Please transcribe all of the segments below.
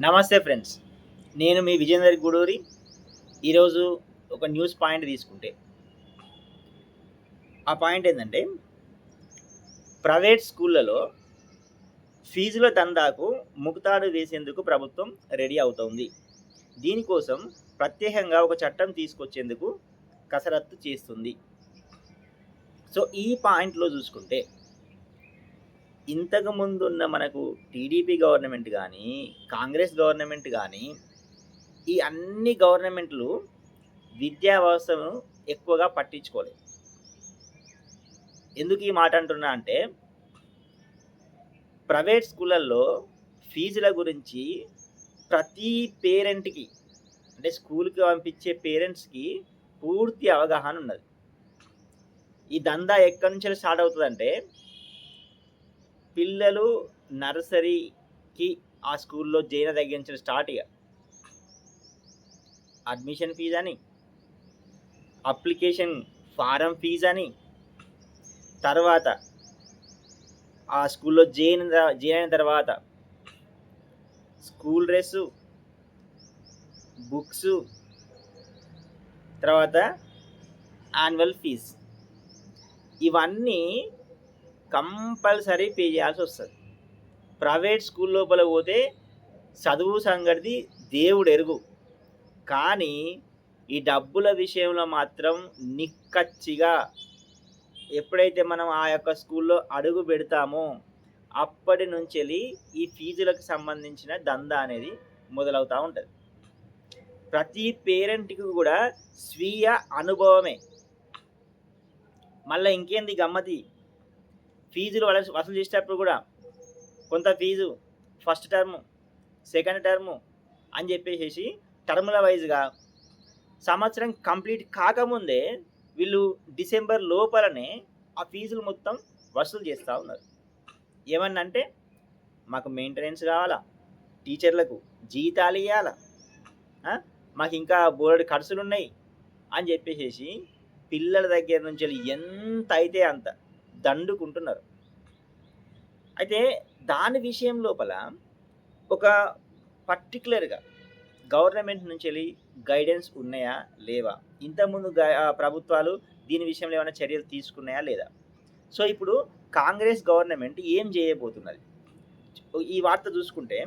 నమస్తే ఫ్రెండ్స్, నేను మీ విజేందర్ గూడూరి. ఈరోజు ఒక న్యూస్ పాయింట్ తీసుకుంటే, ఆ పాయింట్ ఏంటంటే, ప్రైవేట్ స్కూళ్ళలో ఫీజుల దందాకు ముకుతాడు వేసేందుకు ప్రభుత్వం రెడీ అవుతోంది. దీనికోసం ప్రత్యేకంగా ఒక చట్టం తీసుకొచ్చేందుకు కసరత్తు చేస్తుంది. సో ఈ పాయింట్లో చూసుకుంటే, ఇంతకు ముందున్న మనకు టీడీపీ గవర్నమెంట్ కానీ, కాంగ్రెస్ గవర్నమెంట్ కానీ, ఈ అన్ని గవర్నమెంట్లు విద్యా వ్యవస్థను ఎక్కువగా పట్టించుకోలేదు. ఎందుకు ఈ మాట అంటున్నా అంటే, ప్రైవేట్ స్కూళ్ళల్లో ఫీజుల గురించి ప్రతి పేరెంట్కి, అంటే స్కూల్కి పంపించే పేరెంట్స్కి పూర్తి అవగాహన ఉన్నది. ఈ దందా ఎక్కడి నుంచి స్టార్ట్ అవుతుందంటే, పిల్లలు నర్సరీకి ఆ స్కూల్లో చేరిన దగ్గర నుంచి స్టార్ట్. ఇక అడ్మిషన్ ఫీజు అని, అప్లికేషన్ ఫారం ఫీజు అని, తర్వాత ఆ స్కూల్లో జాయిన్ అయిన తర్వాత స్కూల్ డ్రెస్సు, బుక్స్, తర్వాత యాన్యువల్ ఫీజ్, ఇవన్నీ కంపల్సరీ పే చేయాల్సి వస్తుంది. ప్రైవేట్ స్కూల్ లోపల పోతే చదువు సంగతి దేవుడు ఎరుగు, కానీ ఈ డబ్బుల విషయంలో మాత్రం నిక్కచ్చిగా ఎప్పుడైతే మనం ఆ యొక్క స్కూల్లో అడుగు పెడతామో అప్పటి నుంచి ఈ ఫీజులకు సంబంధించిన దందా అనేది మొదలవుతూ ఉంటుంది. ప్రతి పేరెంట్కి కూడా స్వీయ అనుభవమే. మళ్ళీ ఇంకేంది గమ్మతి, ఫీజులు వసూలు చేసేటప్పుడు కూడా కొంత fees first term, second term అని చెప్పేసి టర్ముల వైజ్గా సంవత్సరం కంప్లీట్ కాకముందే వీళ్ళు డిసెంబర్ లోపలనే ఆ ఫీజులు మొత్తం వసూలు చేస్తూ ఉన్నారు. ఏమన్నంటే, మాకు మెయింటెనెన్స్ కావాలా, టీచర్లకు జీతాలు ఇవ్వాలా, మాకు ఇంకా బోర్డు ఖర్చులు ఉన్నాయి అని చెప్పేసి పిల్లల దగ్గర నుంచి ఎంత అయితే అంత దండుకుంటున్నారు. అయితే దాని విషయం లోపల ఒక పర్టికులర్గా గవర్నమెంట్ నుంచి గైడెన్స్ ఉన్నాయా లేవా, ఇంతకుముందు ప్రభుత్వాలు దీని విషయంలో ఏమైనా చర్యలు తీసుకున్నాయా లేదా? సో ఇప్పుడు కాంగ్రెస్ గవర్నమెంట్ ఏం చేయబోతున్నది? ఈ వార్త చూసుకుంటే,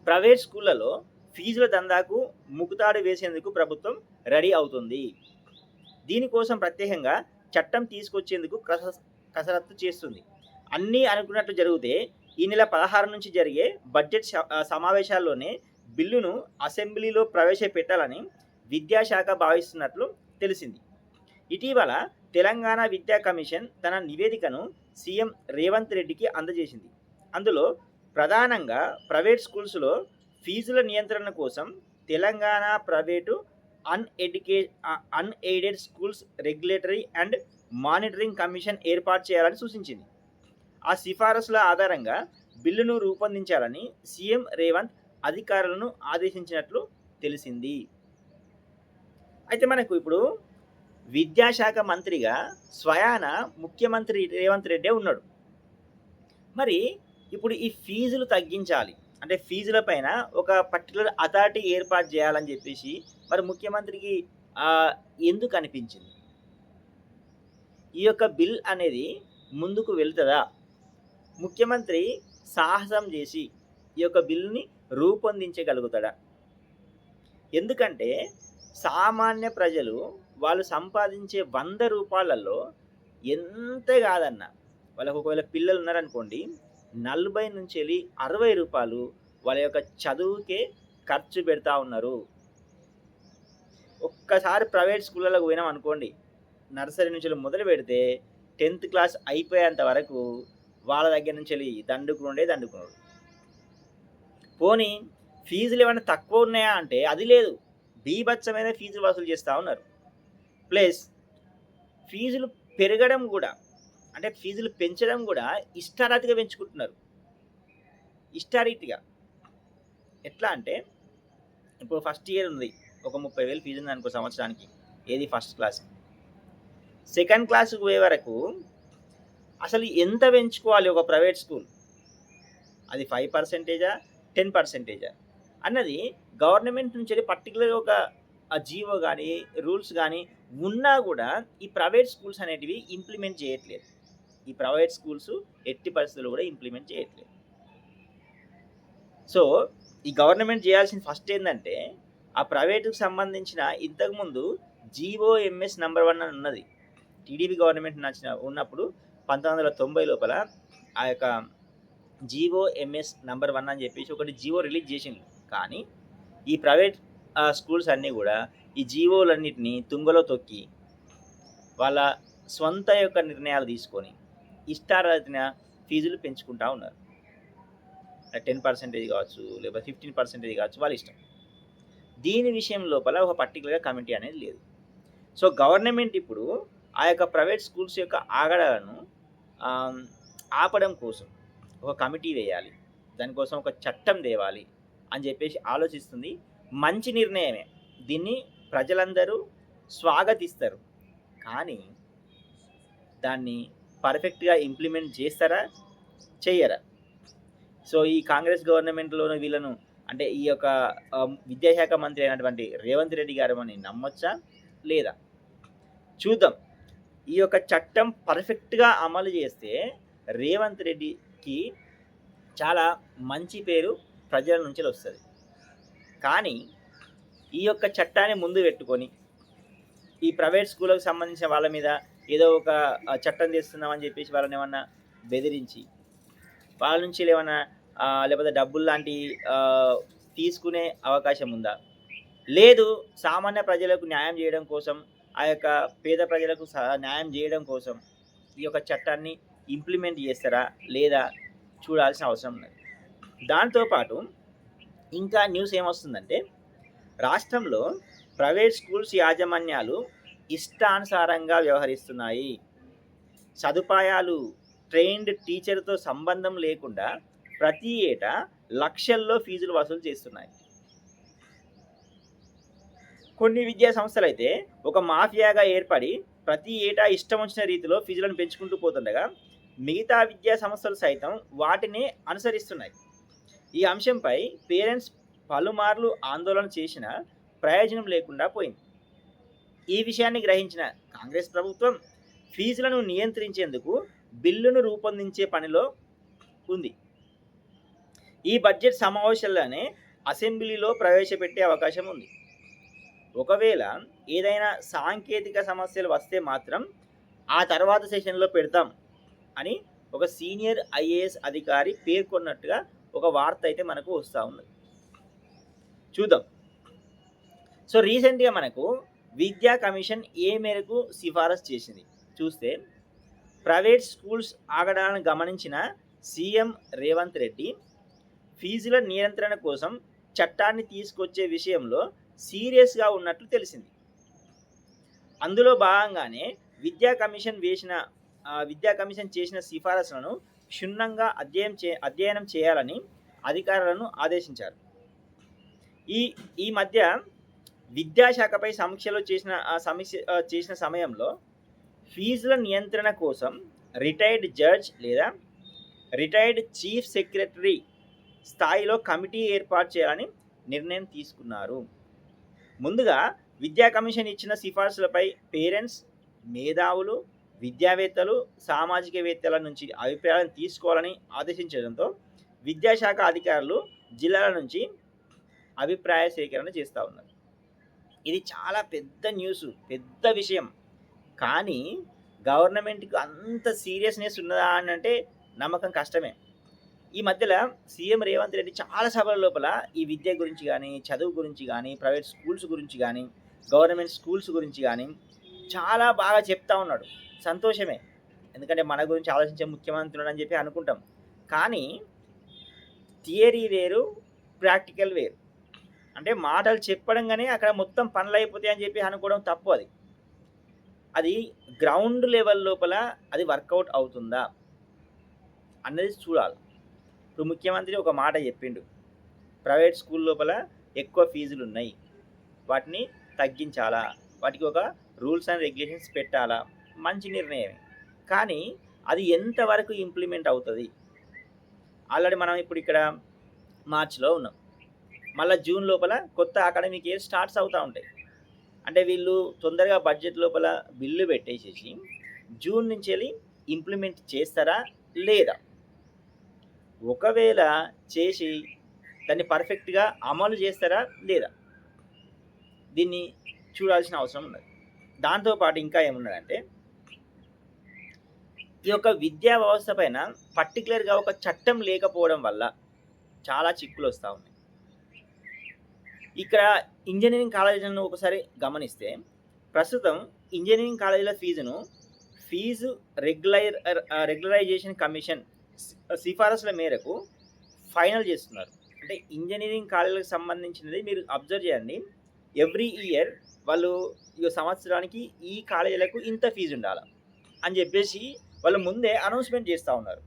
ప్రైవేట్ స్కూళ్ళలో ఫీజుల దందాకు ముకుతాడు వేసేందుకు ప్రభుత్వం రెడీ అవుతుంది. దీనికోసం ప్రత్యేకంగా చట్టం తీసుకొచ్చేందుకు కసరత్తు చేస్తుంది. అన్నీ అనుకున్నట్లు జరిగితే ఈ నెల 16 నుంచి జరిగే బడ్జెట్ సమావేశాల్లోనే బిల్లును అసెంబ్లీలో ప్రవేశపెట్టాలని విద్యాశాఖ భావిస్తున్నట్లు తెలిసింది. ఇటీవల తెలంగాణ విద్యా కమిషన్ తన నివేదికను సీఎం రేవంత్ రెడ్డికి అందజేసింది. అందులో ప్రధానంగా ప్రైవేట్ స్కూల్స్లో ఫీజుల నియంత్రణ కోసం Telangana private unaided schools regulatory and monitoring commission ఏర్పాటు చేయాలని సూచించింది. ఆ సిఫారసుల ఆధారంగా బిల్లును రూపొందించాలని సీఎం రేవంత్ అధికారులను ఆదేశించినట్లు తెలిసింది. అయితే మనకు ఇప్పుడు విద్యాశాఖ మంత్రిగా స్వయాన ముఖ్యమంత్రి రేవంత్ రెడ్డి ఉన్నాడు. మరి ఇప్పుడు ఈ ఫీజులు తగ్గించాలి అంటే, ఫీజుల పైన ఒక పర్టికులర్ అథారిటీ ఏర్పాటు చేయాలని చెప్పేసి మరి ముఖ్యమంత్రికి ఎందుకు అనిపించింది? ఈ యొక్క బిల్ అనేది ముందుకు వెళ్తుందా? ముఖ్యమంత్రి సాహసం చేసి ఈ యొక్క బిల్లుని రూపొందించగలుగుతాడా? ఎందుకంటే సామాన్య ప్రజలు వాళ్ళు సంపాదించే 100 రూపాయలలో ఎంత కాదన్నా, వాళ్ళకు ఒకవేళ పిల్లలు ఉన్నారనుకోండి, 40 నుంచి 60 రూపాయలు వాళ్ళ యొక్క చదువుకే ఖర్చు పెడతా ఉన్నారు. ఒక్కసారి ప్రైవేట్ స్కూళ్ళకు పోయినాం అనుకోండి, నర్సరీ నుంచి మొదలు పెడితే 10th క్లాస్ అయిపోయేంత వరకు వాళ్ళ దగ్గర నుంచి దండుకున్నాడు. పోనీ ఫీజులు ఏమైనా తక్కువ ఉన్నాయా అంటే అది లేదు, బీభత్సమైన ఫీజులు వసూలు చేస్తూ ఉన్నారు. ప్లస్ ఫీజులు పెరగడం కూడా, అంటే ఫీజులు పెంచడం కూడా ఇష్టారీతిగా పెంచుకుంటున్నారు. ఇష్టారీతిగా ఎట్లా అంటే, ఇప్పుడు ఫస్ట్ ఇయర్ ఉంది, ఒక 30,000 ఫీజు ఉంది అనుకో సంవత్సరానికి, ఏది ఫస్ట్ క్లాస్. సెకండ్ క్లాస్కి పోయే వరకు అసలు ఎంత పెంచుకోవాలి ఒక ప్రైవేట్ స్కూల్? అది 5%, 10% అన్నది గవర్నమెంట్ నుంచి పర్టికులర్గా ఒక జీవో కానీ రూల్స్ కానీ ఉన్నా కూడా ఈ ప్రైవేట్ స్కూల్స్ అనేటివి ఇంప్లిమెంట్ చేయట్లేదు. ఈ ప్రైవేట్ స్కూల్స్ ఎట్టి పరిస్థితుల్లో కూడా ఇంప్లిమెంట్ చేయట్లేదు. సో ఈ గవర్నమెంట్ చేయాల్సిన ఫస్ట్ ఏంటంటే ఆ ప్రైవేటుకు సంబంధించిన ఇంతకుముందు జీఓఎంఎస్ నంబర్ 1 అని ఉన్నది. టీడీపీ గవర్నమెంట్ ఉన్నప్పుడు 1990 లోపల ఆ యొక్క జీఓఎంఎస్ నంబర్ 1 అని చెప్పేసి ఒకటి జీవో రిలీజ్ చేసింది. కానీ ఈ ప్రైవేట్ స్కూల్స్ అన్నీ కూడా ఈ జీవోలన్నిటిని తుంగలో తొక్కి వాళ్ళ స్వంత యొక్క నిర్ణయాలు తీసుకొని ఇష్టారాధిన ఫీజులు పెంచుకుంటూ ఉన్నారు. 10% కావచ్చు, లేకపోతే 15% కావచ్చు, వాళ్ళ ఇష్టం. దీని విషయం లోపల ఒక పర్టికులర్గా కమిటీ అనేది లేదు. సో గవర్నమెంట్ ఇప్పుడు ఆ యొక్క ప్రైవేట్ స్కూల్స్ యొక్క ఆగడాలను ఆపడం కోసం ఒక కమిటీ వేయాలి, దానికోసం ఒక చట్టం తేవాలి అని చెప్పేసి ఆలోచిస్తుంది. మంచి నిర్ణయమే, దీన్ని ప్రజలందరూ స్వాగతిస్తారు. కానీ దాన్ని పర్ఫెక్ట్గా ఇంప్లిమెంట్ చేస్తారా, చెయ్యరా? సో ఈ కాంగ్రెస్ గవర్నమెంట్లోనూ వీళ్ళను అంటే ఈ యొక్క విద్యాశాఖ మంత్రి అయినటువంటి రేవంత్ రెడ్డి గారు అని నమ్మొచ్చా లేదా చూద్దాం. ఈ యొక్క చట్టం పర్ఫెక్ట్గా అమలు చేస్తే రేవంత్ రెడ్డికి చాలా మంచి పేరు ప్రజల నుంచి వస్తుంది. కానీ ఈ యొక్క చట్టాన్ని ముందు పెట్టుకొని ఈ ప్రైవేట్ స్కూళ్ళకు సంబంధించిన వాళ్ళ మీద ఏదో ఒక చట్టం చేస్తున్నామని చెప్పేసి వాళ్ళని ఏమన్నా బెదిరించి వాళ్ళ నుంచి ఏమన్నా లేకపోతే డబ్బులు లాంటి తీసుకునే అవకాశం ఉందా? లేదు, సామాన్య ప్రజలకు న్యాయం చేయడం కోసం, ఆ యొక్క పేద ప్రజలకు న్యాయం చేయడం కోసం ఈ యొక్క చట్టాన్ని ఇంప్లిమెంట్ చేస్తారా లేదా చూడాల్సిన అవసరం ఉన్నది. దాంతోపాటు ఇంకా న్యూస్ ఏమొస్తుందంటే రాష్ట్రంలో ప్రైవేట్ స్కూల్స్ యాజమాన్యాలు ఇష్టానుసారంగా వ్యవహరిస్తున్నాయి. సదుపాయాలు, ట్రైన్డ్ టీచర్తో సంబంధం లేకుండా ప్రతి ఏటా లక్షల్లో ఫీజులు వసూలు చేస్తున్నాయి. కొన్ని విద్యా సంస్థలు అయితే ఒక మాఫియాగా ఏర్పడి ప్రతి ఏటా ఇష్టం వచ్చిన రీతిలో ఫీజులను పెంచుకుంటూ పోతుండగా మిగతా విద్యా సంస్థలు సైతం వాటిని అనుసరిస్తున్నాయి. ఈ అంశంపై పేరెంట్స్ పలుమార్లు ఆందోళన చేసిన ప్రయోజనం లేకుండా పోయింది. ఈ విషయాన్ని గ్రహించిన కాంగ్రెస్ ప్రభుత్వం ఫీజులను నియంత్రించేందుకు బిల్లును రూపొందించే పనిలో ఉంది. ఈ బడ్జెట్ సమావేశాల్లోనే అసెంబ్లీలో ప్రవేశపెట్టే అవకాశం ఉంది. ఒకవేళ ఏదైనా సాంకేతిక సమస్యలు వస్తే మాత్రం ఆ తర్వాత సెషన్లో పెడతాం అని ఒక సీనియర్ ఐఏఎస్ అధికారి పేర్కొన్నట్టుగా ఒక వార్త అయితే మనకు వస్తూ ఉన్నది. చూద్దాం. సో రీసెంట్గా మనకు విద్యా కమిషన్ ఏ మేరకు సిఫారసు చేసింది చూస్తే, ప్రైవేట్ స్కూల్స్ ఆగడాలను గమనించిన సీఎం రేవంత్ రెడ్డి ఫీజుల నియంత్రణ కోసం చట్టాన్ని తీసుకొచ్చే విషయంలో సీరియస్గా ఉన్నట్లు తెలిసింది. అందులో భాగంగానే విద్యా కమిషన్ చేసిన సిఫారసులను క్షుణ్ణంగా అధ్యయనం చేయాలని అధికారులను ఆదేశించారు. ఈ మధ్య విద్యాశాఖపై సమీక్షలో చేసిన సమయంలో ఫీజుల నియంత్రణ కోసం రిటైర్డ్ జడ్జ్ లేదా రిటైర్డ్ చీఫ్ సెక్రటరీ స్థాయిలో కమిటీ ఏర్పాటు చేయాలని నిర్ణయం తీసుకున్నారు. ముందుగా విద్యా కమిషన్ ఇచ్చిన సిఫార్సులపై పేరెంట్స్, మేధావులు, విద్యావేత్తలు, సామాజికవేత్తల నుంచి అభిప్రాయాలను తీసుకోవాలని ఆదేశించడంతో విద్యాశాఖ అధికారులు జిల్లాల నుంచి అభిప్రాయ సేకరణ చేస్తూ ఉన్నారు. ఇది చాలా పెద్ద న్యూస్, పెద్ద విషయం. కానీ గవర్నమెంట్కి అంత సీరియస్నెస్ ఉన్నదా అని అంటే నమ్మకం కష్టమే. ఈ మధ్యలో సీఎం రేవంత్ రెడ్డి చాలా సభల లోపల ఈ విద్య గురించి కానీ, చదువు గురించి కానీ, ప్రైవేట్ స్కూల్స్ గురించి కానీ, గవర్నమెంట్ స్కూల్స్ గురించి కానీ చాలా బాగా చెప్తా ఉన్నాడు. సంతోషమే, ఎందుకంటే మన గురించి ఆలోచించే ముఖ్యమంత్రులు అని చెప్పి అనుకుంటాం. కానీ థియరీ వేరు, ప్రాక్టికల్ వేరు. అంటే మాటలు చెప్పడంగానే అక్కడ మొత్తం పనులు అయిపోతాయి అని చెప్పి అనుకోవడం తప్పు. అది గ్రౌండ్ లెవెల్ లోపల అది వర్కౌట్ అవుతుందా అన్నది చూడాలి. ఇప్పుడు ముఖ్యమంత్రి ఒక మాట చెప్పిండు, ప్రైవేట్ స్కూల్ లోపల ఎక్కువ ఫీజులు ఉన్నాయి, వాటిని తగ్గించాలా, వాటికి ఒక రూల్స్ అండ్ రెగ్యులేషన్స్ పెట్టాలా, మంచి నిర్ణయమే. కానీ అది ఎంతవరకు ఇంప్లిమెంట్ అవుతుంది? ఆల్రెడీ మనం ఇప్పుడు ఇక్కడ మార్చ్‌లో ఉన్నాం. మళ్ళా జూన్ లోపల కొత్త అకాడమిక్ ఇయర్ స్టార్ట్స్ అవుతా ఉంటాయి. అంటే వీళ్ళు తొందరగా బడ్జెట్ లోపల బిల్లు పెట్టేసేసి జూన్ నుంచెళ్ళి ఇంప్లిమెంట్ చేస్తారా? లేదా? ఒకవేళ చేసి దాన్ని పర్ఫెక్ట్‌గా అమలు చేస్తారా? లేదా? దీన్ని చూడాల్సిన అవసరం ఉన్నది. దాంతో పాటు ఇంకా ఏమున్నదంటే, ఈ యొక్క విద్యా వ్యవస్థ పైన పర్టిక్యులర్‌గా ఒక చట్టం లేకపోవడం వల్ల చాలా చిక్కులొస్తా ఉన్నాయి. ఇక్కడ ఇంజినీరింగ్ కాలేజీలను ఒకసారి గమనిస్తే, ప్రస్తుతం ఇంజినీరింగ్ కాలేజీల ఫీజు రెగ్యులరైజేషన్ కమిషన్ సిఫారసుల మేరకు ఫైనల్ చేస్తున్నారు. అంటే ఇంజినీరింగ్ కాలేజీలకు సంబంధించినది మీరు అబ్జర్వ్ చేయండి. ఎవ్రీ ఇయర్ వాళ్ళు ఈ సంవత్సరానికి ఈ కాలేజీలకు ఇంత ఫీజు ఉండాలి అని చెప్పేసి వాళ్ళు ముందే అనౌన్స్మెంట్ చేస్తూ ఉన్నారు.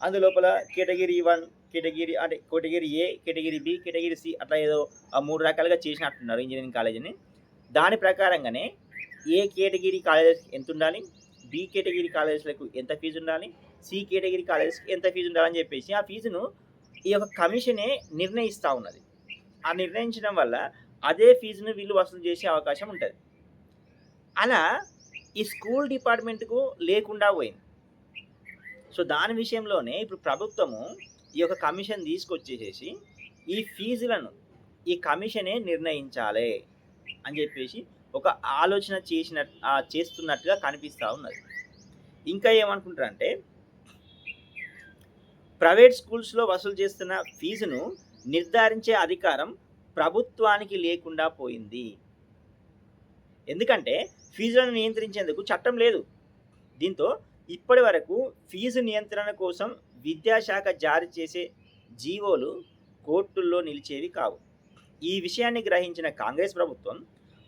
అందులోపల కేటగిరీ 1, కేటగిరీ అంటే category A, category B, category C అట్లా ఏదో 3 రకాలుగా చేసినట్టున్నారు ఇంజనీరింగ్ కాలేజీని. దాని ప్రకారంగానే ఏ కేటగిరీ కాలేజెస్కి ఎంత ఉండాలి, బి కేటగిరీ కాలేజెస్లకు ఎంత ఫీజు ఉండాలి, సి కేటగిరీ కాలేజెస్కి ఎంత ఫీజు ఉండాలని చెప్పేసి ఆ ఫీజును ఈ యొక్క కమిషనే నిర్ణయిస్తూ ఉన్నది. ఆ నిర్ణయించడం వల్ల అదే ఫీజును వీళ్ళు వసూలు చేసే అవకాశం ఉంటుంది. అలా ఈ స్కూల్ డిపార్ట్మెంట్కు లేకుండా పోయింది. సో దాని విషయంలోనే ఇప్పుడు ప్రభుత్వము ఈ యొక్క కమిషన్ తీసుకొచ్చేసేసి ఈ ఫీజులను ఈ కమిషనే నిర్ణయించాలి అని చెప్పేసి ఒక ఆలోచన చేస్తున్నట్టుగా కనిపిస్తూ ఉన్నది. ఇంకా ఏమనుకుంటారంటే, ప్రైవేట్ స్కూల్స్లో వసూలు చేస్తున్న ఫీజును నిర్ధారించే అధికారం ప్రభుత్వానికి లేకుండా పోయింది. ఎందుకంటే ఫీజులను నియంత్రించేందుకు చట్టం లేదు. దీంతో ఇప్పటి వరకు ఫీజు నియంత్రణ కోసం విద్యాశాఖ జారీ చేసే జీవోలు కోర్టుల్లో నిలిచేవి కావు. ఈ విషయాన్ని గ్రహించిన కాంగ్రెస్ ప్రభుత్వం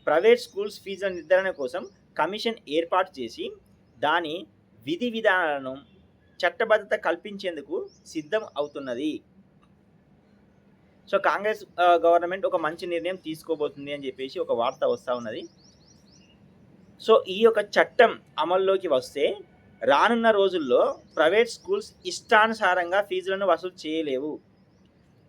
ప్రైవేట్ స్కూల్స్ ఫీజుల నిర్ధారణ కోసం కమిషన్ ఏర్పాటు చేసి దాని విధి విధానాలను చట్టబద్ధత కల్పించేందుకు సిద్ధం అవుతున్నది. సో కాంగ్రెస్ గవర్నమెంట్ ఒక మంచి నిర్ణయం తీసుకోబోతుంది అని చెప్పేసి ఒక వార్త వస్తూ ఉన్నది. సో ఈ యొక్క చట్టం అమల్లోకి వస్తే రానున్న రోజుల్లో ప్రైవేట్ స్కూల్స్ ఇష్టానుసారంగా ఫీజులను వసూలు చేయలేవు.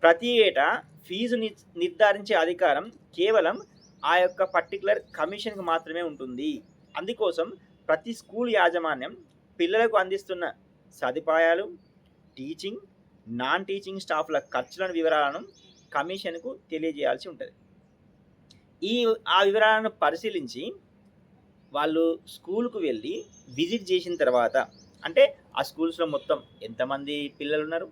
ప్రతి ఏటా ఫీజు నిర్ధారించే అధికారం కేవలం ఆ యొక్క పర్టికులర్ కమిషన్కి మాత్రమే ఉంటుంది. అందుకోసం ప్రతి స్కూల్ యాజమాన్యం పిల్లలకు అందిస్తున్న సదుపాయాలు, టీచింగ్, నాన్ టీచింగ్ స్టాఫ్ల ఖర్చుల వివరాలను కమిషన్కు తెలియజేయాల్సి ఉంటుంది. ఆ వివరాలను పరిశీలించి వాళ్ళు స్కూల్కు వెళ్ళి విజిట్ చేసిన తర్వాత, అంటే ఆ స్కూల్స్లో మొత్తం ఎంతమంది పిల్లలు ఉన్నారు,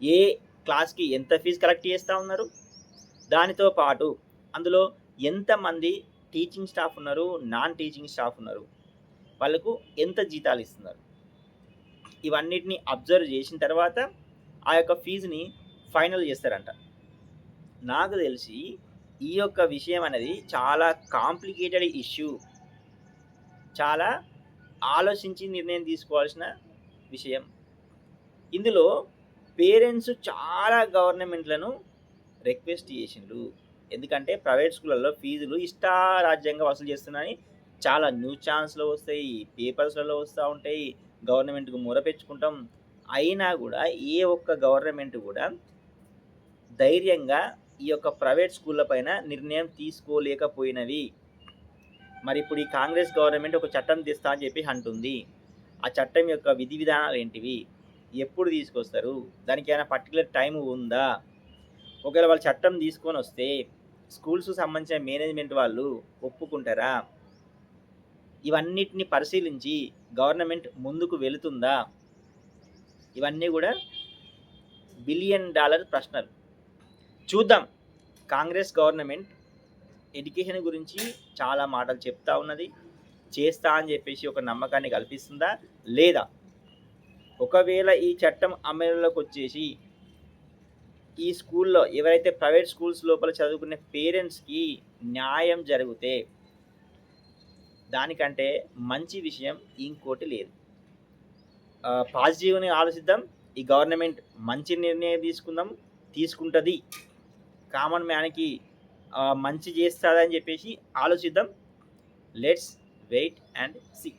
ఏ క్లాస్కి ఎంత ఫీజు కలెక్ట్ చేస్తూ ఉన్నారు, దానితో పాటు అందులో ఎంతమంది టీచింగ్ స్టాఫ్ ఉన్నారు, నాన్ టీచింగ్ స్టాఫ్ ఉన్నారు, వాళ్ళకు ఎంత జీతాలు ఇస్తున్నారు, ఇవన్నిటిని అబ్జర్వ్ చేసిన తర్వాత ఆ యొక్క ఫీజుని ఫైనల్ చేస్తారంట. నాకు తెలిసి ఈ యొక్క విషయం అనేది చాలా కాంప్లికేటెడ్ ఇష్యూ, చాలా ఆలోచించి నిర్ణయం తీసుకోవాల్సిన విషయం. ఇందులో పేరెంట్స్ చాలా గవర్నమెంట్లను రిక్వెస్ట్ చేసిండ్రు. ఎందుకంటే ప్రైవేట్ స్కూళ్ళల్లో ఫీజులు ఇష్టారాజ్యంగా వసూలు చేస్తున్నాయని చాలా న్యూస్ ఛానల్స్లో వస్తాయి, పేపర్స్లలో వస్తూ ఉంటాయి, గవర్నమెంట్కు మొరపెచ్చుకుంటాం. అయినా కూడా ఏ ఒక్క గవర్నమెంట్ కూడా ధైర్యంగా ఈ యొక్క ప్రైవేట్ స్కూళ్ళ పైన నిర్ణయం తీసుకోలేకపోయినవి. మరి ఇప్పుడు ఈ కాంగ్రెస్ గవర్నమెంట్ ఒక చట్టం తెస్తా అని చెప్పి అంటుంది. ఆ చట్టం యొక్క విధి విధానాలు ఏంటివి, ఎప్పుడు తీసుకొస్తారు, దానికి ఏమైనా పర్టికులర్ టైం ఉందా, ఒకవేళ వాళ్ళు చట్టం తీసుకొని వస్తే స్కూల్స్ సంబంధించిన మేనేజ్మెంట్ వాళ్ళు ఒప్పుకుంటారా, ఇవన్నిటిని పరిశీలించి గవర్నమెంట్ ముందుకు వెళుతుందా, ఇవన్నీ కూడా $1 బిలియన్ ప్రశ్నలు. చూద్దాం. కాంగ్రెస్ గవర్నమెంట్ ఎడ్యుకేషన్ గురించి చాలా మాటలు చెప్తా ఉన్నది, చేస్తా అని చెప్పేసి ఒక నమ్మకాన్ని కల్పిస్తుందా లేదా? ఒకవేళ ఈ చట్టం అమలులోకి వచ్చేసి ఈ స్కూల్లో ఎవరైతే ప్రైవేట్ స్కూల్స్ లోపల చదువుకునే పేరెంట్స్కి న్యాయం జరిగితే దానికంటే మంచి విషయం ఇంకోటి లేదు. పాజిటివ్ని ఆలోచిద్దాం. ఈ గవర్నమెంట్ మంచి నిర్ణయం తీసుకుంటుంది, కామన్ మ్యాన్కి మంచి చేస్తుందని చెప్పేసి ఆలోచిద్దాం. Let's wait and see.